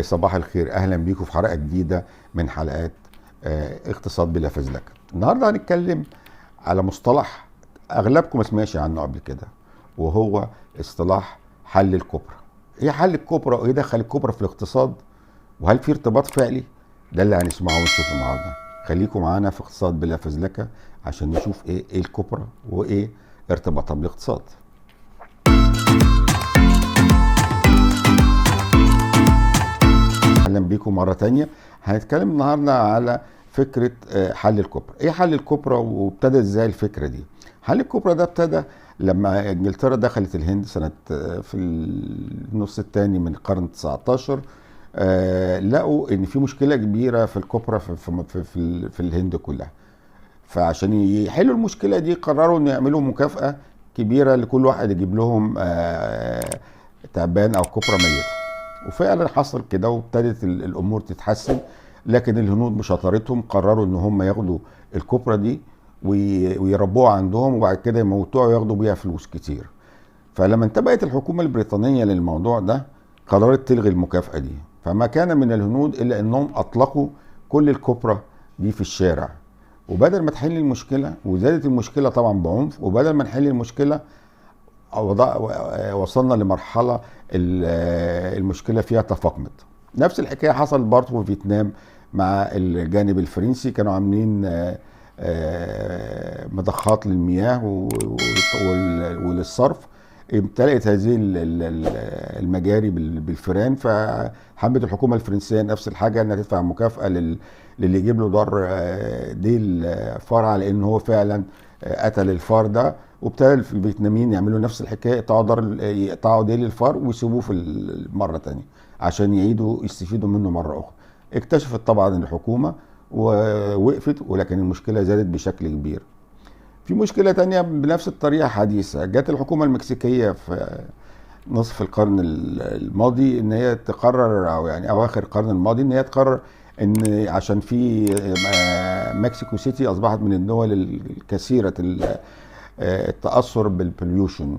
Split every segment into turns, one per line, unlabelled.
صباح الخير، اهلا بيكم في حلقه جديده من حلقات اقتصاد بلا فزلكه. النهارده هنتكلم على مصطلح اغلبكم ما سمعش عنه قبل كده، وهو اصطلاح حل الكبرى. ايه حل الكبرى وايه دخل الكبرى في الاقتصاد، وهل في ارتباط فعلي؟ ده اللي هنسمعه ونشوفه النهارده. خليكم معانا في اقتصاد بلا فزلكه عشان نشوف ايه الكبرى وايه ارتباطها بالاقتصاد. اهلا بيكم مره تانية. هنتكلم النهارده على فكره حل الكبرى. ايه حل الكبرى وابتدى ازاي الفكره دي؟ حل الكبرى ده ابتدى لما انجلترا دخلت الهند سنه في النص الثاني من القرن 19. لقوا ان في مشكله كبيره في الكبرى في الهند كلها. فعشان يحلوا المشكله دي قرروا ان يعملوا مكافاه كبيره لكل واحد يجيب لهم تعبان او كبرى ميته. وفعلا حصل كده وابتدت الامور تتحسن، لكن الهنود بشطارتهم قرروا ان هم ياخدوا الكبرى دي ويربوها عندهم وبعد كده يموتوها وياخدوا بيها فلوس كتير. فلما انتبهت الحكومه البريطانيه للموضوع ده قررت تلغي المكافاه دي، فما كان من الهنود الا انهم اطلقوا كل الكبرى دي في الشارع. وبدل ما تحل المشكله، وزادت المشكله طبعا بعنف، وبدل ما نحل المشكله وصلنا لمرحله المشكله فيها تفاقمت. نفس الحكايه حصل برضه في فيتنام مع الجانب الفرنسي، كانوا عاملين مضخات للمياه وللصرف. امتلأت هذه المجاري بالفيران، فحبت الحكومه الفرنسيه نفس الحاجه انها تدفع مكافاه للي يجيب له دار ديل فار على ان هو فعلا قتل الفار ده. وابتدى الفيتناميين يعملوا نفس الحكايه، يقطعوا ديل الفار ويسيبوه في المره تانية عشان يعيدوا يستفيدوا منه مره اخرى. اكتشفت طبعا الحكومه ووقفت، ولكن المشكله زادت بشكل كبير. في مشكله تانية بنفس الطريقه حديثه، جت الحكومه المكسيكيه في نصف القرن الماضي ان هي تقرر، او يعني اواخر القرن الماضي، ان هي تقرر ان عشان في مكسيكو سيتي اصبحت من الدول الكثيره التاثر بالبوليوشن.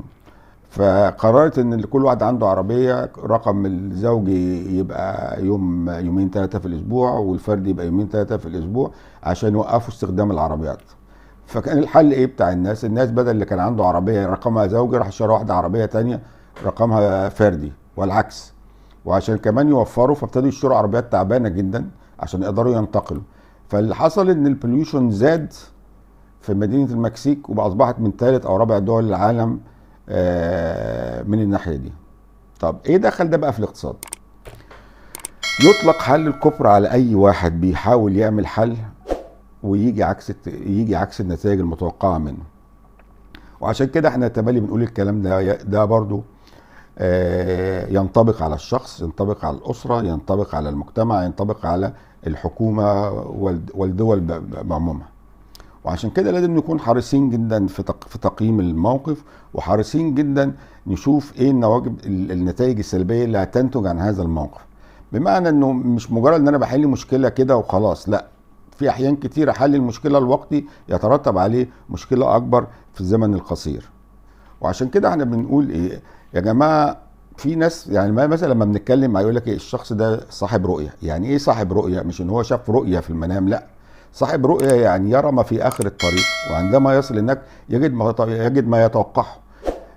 فقررت ان كل واحد عنده عربيه، رقم الزوجي يبقى يومين ثلاثه في الاسبوع، والفرد يبقى يومين ثلاثه في الاسبوع، عشان يوقفوا استخدام العربيات. فكان الحل ايه بتاع الناس بدل اللي كان عنده عربيه رقمها زوجي راح اشترى واحده عربيه تانية رقمها فردي، والعكس. وعشان كمان يوفروا فابتدوا يشتروا عربيات تعبانه جدا عشان يقدروا ينتقلوا. فاللي حصل ان البوليوشن زاد في مدينه المكسيك، واصبحت من ثالث او رابع دول العالم من الناحيه دي. طب ايه دخل ده بقى في الاقتصاد؟ يطلق حل الكبرى على اي واحد بيحاول يعمل حل ويجي عكس النتائج المتوقعه منه. وعشان كده احنا تملي بنقول الكلام ده برضو ينطبق على الشخص، ينطبق على الاسره، ينطبق على المجتمع، ينطبق على الحكومه والدول بعمومها. وعشان كده لازم نكون حريصين جدا في تقييم الموقف، وحريصين جدا نشوف ايه النتائج السلبيه اللي هتنتج عن هذا الموقف. بمعنى انه مش مجرد ان انا بحل مشكله كده وخلاص، لا، في احيان كتيره حل المشكله الوقتي يترتب عليه مشكله اكبر في الزمن القصير. وعشان كده احنا بنقول ايه يا جماعه، في ناس يعني مثلا لما بنتكلم يقول لك الشخص ده صاحب رؤيه. يعني ايه صاحب رؤيه؟ مش ان هو شاف رؤيه في المنام، لا، صاحب رؤيه يعني يرى ما في اخر الطريق، وعندما يصل هناك يجد ما يتوقعه.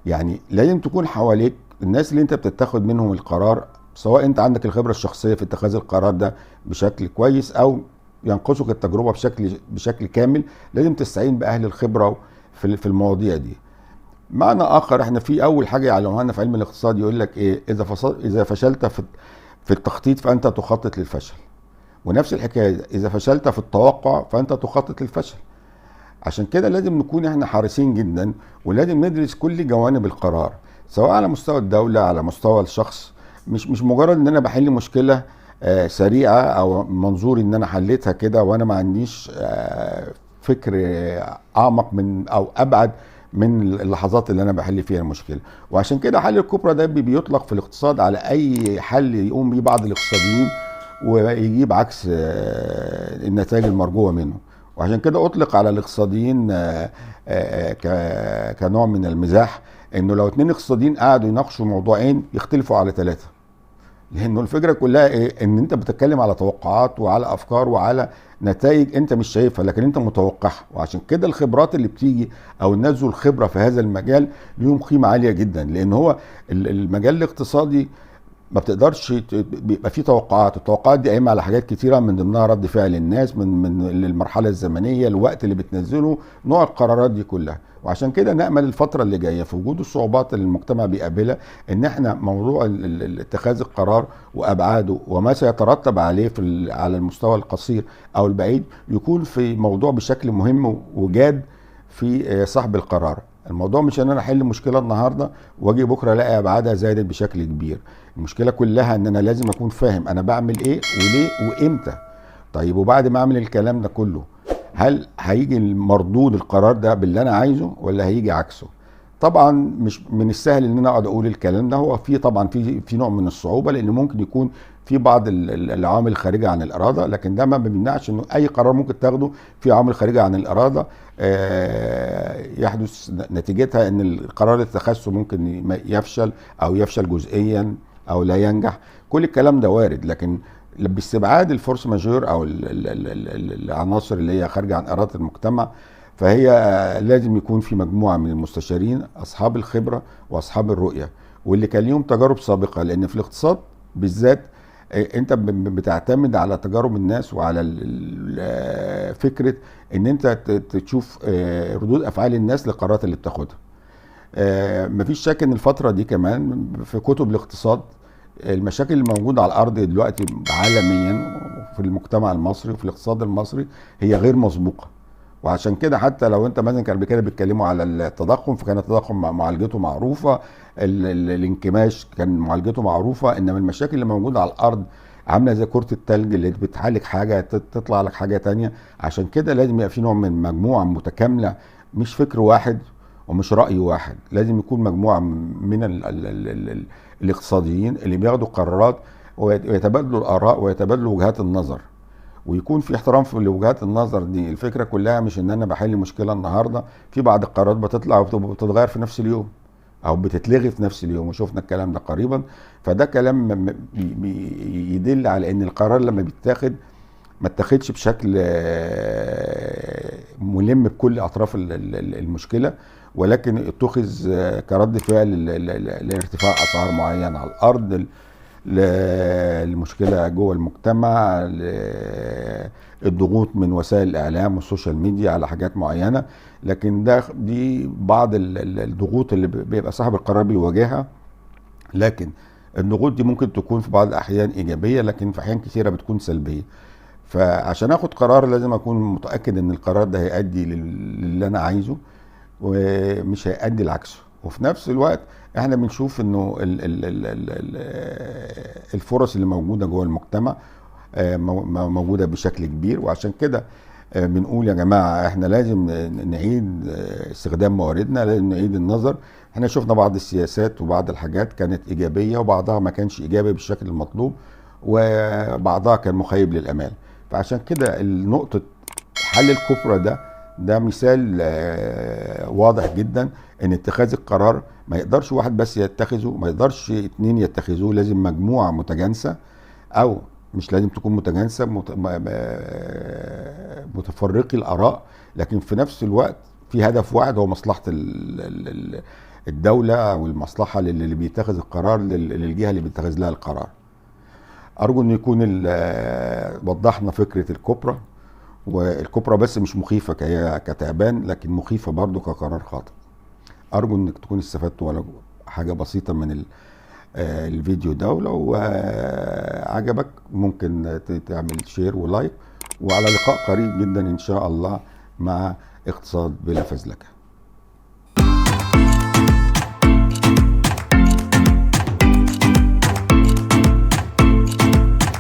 يعني لازم تكون حواليك الناس اللي انت بتتخذ منهم القرار، سواء انت عندك الخبره الشخصيه في اتخاذ القرار ده بشكل كويس او ينقصك التجربه بشكل كامل. لازم تستعين باهل الخبره في المواضيع دي. معنى اخر، احنا في اول حاجه يعلموها لنا في علم الاقتصاد يقول لك ايه، اذا فشلت في التخطيط فانت تخطط للفشل. ونفس الحكايه اذا فشلت في التوقع فانت تخطط للفشل. عشان كده لازم نكون احنا حريصين جدا، ولازم ندرس كل جوانب القرار، سواء على مستوى الدوله على مستوى الشخص. مش مجرد ان انا بحل مشكله سريعه او منظوري ان انا حليتها كده وانا ما عنديش فكر اعمق من او ابعد من اللحظات اللي انا بحل فيها المشكله. وعشان كده حل الكبرى ده بيطلق في الاقتصاد على اي حل يقوم بيه بعض الاقتصاديين ويجيب عكس النتائج المرجوه منه. وعشان كده اطلق على الاقتصاديين كنوع من المزاح، انه لو اتنين اقتصاديين قعدوا يناقشوا موضوعين يختلفوا على ثلاثه. لانه الفكره كلها ايه؟ ان انت بتتكلم على توقعات وعلى افكار وعلى نتائج انت مش شايفها لكن انت متوقعها. وعشان كده الخبرات اللي بتيجي او الناس ذو الخبره في هذا المجال ليهم قيمه عاليه جدا، لان هو المجال الاقتصادي ما بتقدرش بيبقى فيه توقعات. التوقعات دي قايمه على حاجات كتيره، من ضمنها رد فعل الناس، من المرحله الزمنيه، الوقت اللي بتنزله، نوع القرارات دي كلها. وعشان كده نامل الفتره اللي جايه في وجود الصعوبات اللي المجتمع بيقابلها ان احنا موضوع اتخاذ القرار وابعاده وما سيترتب عليه على المستوى القصير او البعيد يكون في موضوع بشكل مهم وجاد في صاحب القرار. الموضوع مش ان انا احل مشكله النهارده واجي بكره الاقي ابعادها زادت بشكل كبير. المشكله كلها ان انا لازم اكون فاهم انا بعمل ايه وليه وامتى. طيب وبعد ما اعمل الكلام ده كله، هل هيجي المردود القرار ده باللي انا عايزه ولا هيجي عكسه؟ طبعا مش من السهل ان انا اقعد اقول الكلام ده. هو في طبعا في نوع من الصعوبه، لان ممكن يكون في بعض العوامل الخارجه عن الاراده، لكن ده ما بيمنعش انه اي قرار ممكن تاخده في عوامل خارجه عن الاراده يحدث نتيجتها ان القرار اللي اتخذه ممكن يفشل او يفشل جزئيا او لا ينجح. كل الكلام ده وارد، لكن باستبعاد الفورس ماجور او العناصر اللي هي خارجه عن اراده المجتمع، فهي لازم يكون في مجموعه من المستشارين اصحاب الخبره واصحاب الرؤيه واللي كان ليهم تجارب سابقه. لان في الاقتصاد بالذات انت بتعتمد على تجارب الناس وعلى فكره ان انت تشوف ردود افعال الناس للقرارات اللي بتاخدها. مفيش شك ان الفتره دي كمان في كتب الاقتصاد المشاكل اللي موجوده على الارض دلوقتي عالميا في المجتمع المصري وفي الاقتصاد المصري هي غير مسبوقه. وعشان كده حتى لو انت مثلا كانوا كده بيتكلموا على التضخم، فكان التضخم معالجته معروفه، الانكماش كان معالجته معروفه، انما المشاكل اللي موجوده على الارض عامله زي كره التلج اللي بتعالج حاجه تطلع لك حاجه تانية. عشان كده لازم يبقى في نوع من مجموعه متكامله، مش فكر واحد ومش رأي واحد. لازم يكون مجموعة من الاقتصاديين اللي بياخدوا قرارات ويتبادلوا الآراء ويتبادلوا وجهات النظر، ويكون في احترام في وجهات النظر دي. الفكرة كلها مش ان انا بحل مشكلة النهاردة، في بعض القرارات بتطلع وبتتغير في نفس اليوم او بتتلغي في نفس اليوم، وشفنا الكلام ده قريبا. فده كلام يدل على ان القرار لما بيتاخد ما اتخذش بشكل ملم بكل اطراف المشكله، ولكن اتخذ كرد فعل لارتفاع اسعار معين على الارض، المشكله جوه المجتمع، الضغوط من وسائل الاعلام والسوشيال ميديا على حاجات معينه. لكن دي بعض الضغوط اللي بيبقى صاحب القرار بيواجهها. لكن الضغوط دي ممكن تكون في بعض الاحيان ايجابيه، لكن في احيان كثيره بتكون سلبيه. فعشان اخد قرار لازم اكون متاكد ان القرار ده هيؤدي للي انا عايزه ومش هيؤدي لعكسه. وفي نفس الوقت احنا بنشوف انه الفرص اللي موجوده جوه المجتمع موجوده بشكل كبير. وعشان كده بنقول يا جماعه احنا لازم نعيد استخدام مواردنا، لازم نعيد النظر. احنا شفنا بعض السياسات وبعض الحاجات كانت ايجابيه وبعضها ما كانش ايجابي بالشكل المطلوب وبعضها كان مخيب للامال. فعشان كده نقطه حل الكفره ده مثال واضح جدا ان اتخاذ القرار ما يقدرش واحد بس يتخذه، ما يقدرش اتنين يتخذوه، لازم مجموعه متجانسه، او مش لازم تكون متجانسه متفرقي الاراء، لكن في نفس الوقت في هدف واحد هو مصلحه الدوله او المصلحه اللي بيتخذ القرار للجهه اللي بيتخذ لها القرار. ارجو ان يكون وضحنا فكره الكبرى. والكبرى بس مش مخيفه كتعبان، لكن مخيفه برضو كقرار خاطئ. ارجو انك تكون استفدت ولو حاجه بسيطه من الفيديو ده، ولو عجبك ممكن تعمل شير ولايك، وعلى لقاء قريب جدا ان شاء الله مع اقتصاد بلا فزلكه.